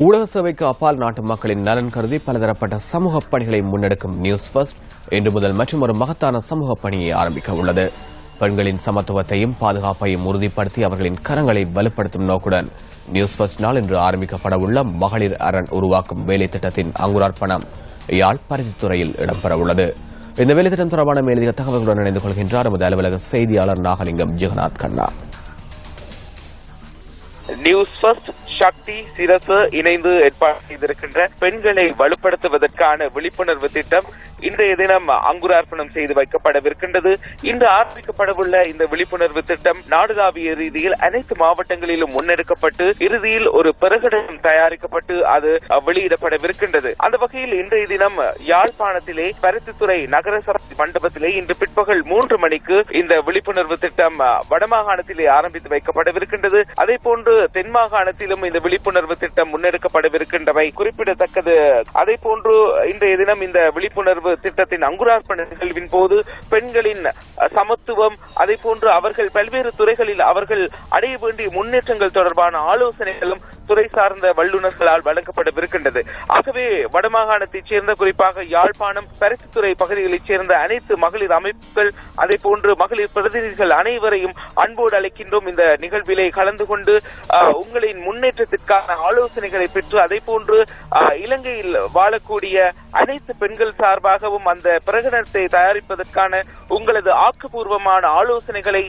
ஊடக சேவைக்கு அப்பால் நாட்டு மக்களின் நலன் கருதி பலதரப்பட்ட சமூக பணிகளை முன்னெடுக்கும் நியூஸ் ஃபர்ஸ்ட் இன்று முதல் மற்றும் ஒரு மகத்தான சமூக பணியை ஆரம்பிக்க உள்ளது. பெண்களின் சமத்துவத்தையும் பாதுகாப்பையும் உறுதிப்படுத்தி அவர்களின் கரங்களை வலுப்படுத்தும் நோக்குடன் நியூஸ் ஃபர்ஸ்ட் நாள் இன்று ஆரம்பிக்கப்பட உள்ள மகளிர் அரண் உருவாக்கும் வேலை திட்டத்தின் அங்குரார்ப்பணம் யாழ் பருத்தித்துறையில் இடம்பெறவுள்ளது. இந்த வேலை திட்டம் தொடர்பான மேலதிக தகவல்களுடன் இணைந்து கொள்கின்றார் எமது அலுவலக செய்தியாளர் நாகலிங்கம் ஜெகநாத் கண்ணா. நியூஸ் ஃபர்ஸ்ட் சக்தி சிரசு இணைந்து ஏற்பாடு செய்திருக்கின்ற பெண்களை வலுப்படுத்துவதற்கான விழிப்புணர்வு திட்டம் இன்றைய தினம் அங்குரார்ப்பணம் செய்து வைக்கப்படவிருக்கின்றது. இன்று ஆரம்பிக்கப்படவுள்ள இந்த விழிப்புணர்வு திட்டம் நாடுதாவிய ரீதியில் அனைத்து மாவட்டங்களிலும் முன்னெடுக்கப்பட்டு இறுதியில் ஒரு பிரகடனம் தயாரிக்கப்பட்டு அது வெளியிடப்படவிருக்கின்றது. அந்த வகையில் இன்றைய தினம் யாழ்ப்பாணத்திலே பருத்தித்துறை நகரசபை மண்டபத்திலே இன்று பிற்பகல் 3 மணிக்கு இந்த விழிப்புணர்வு திட்டம் வடமாகாணத்திலே ஆரம்பித்து வைக்கப்படவிருக்கின்றது. அதேபோன்று தென் மாகாணத்திலும் இந்த விழிப்புணர்வு திட்டம் முன்னெடுக்கப்படவிருக்கின்றவை குறிப்பிடத்தக்கது. அதேபோன்று இன்றைய தினம் இந்த விழிப்புணர்வு திட்டத்தின் அங்குரார்ப்பண நிகழ்வின் போது பெண்களின் சமத்துவம் அதேபோன்று அவர்கள் பல்வேறு துறைகளில் அவர்கள் அடைய வேண்டிய முன்னேற்றங்கள் தொடர்பான ஆலோசனைகளும் துறை சார்ந்த வல்லுநர்களால் வழங்கப்படவிருக்கின்றது. ஆகவே வடமாகாணத்தைச் சேர்ந்த குறிப்பாக யாழ்ப்பாணம் பருத்தித்துறை பகுதிகளைச் சேர்ந்த அனைத்து மகளிர் அமைப்புகள் அதேபோன்று மகளிர் பிரதிநிதிகள் அனைவரையும் அன்போடு அழைக்கின்றோம். இந்த நிகழ்விலே கலந்து கொண்டு உங்களின் முன்னேற்றத்திற்கான ஆலோசனைகளை பெற்று அதேபோன்று இலங்கையில் வாழக்கூடிய அனைத்து பெண்கள் சார்பாகவும் அந்த பிரகடனத்தை தயாரிப்பதற்கான உங்களது ஆக்கப்பூர்வமான ஆலோசனைகளை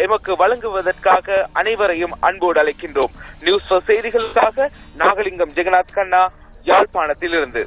எமக்கு வழங்குவதற்காக அனைவரையும் அன்போடு அழைக்கின்றோம். நியூஸ் செய்திகளுக்காக நாகலிங்கம் ஜெகநாத் கண்ணா, யாழ்ப்பாணத்திலிருந்து.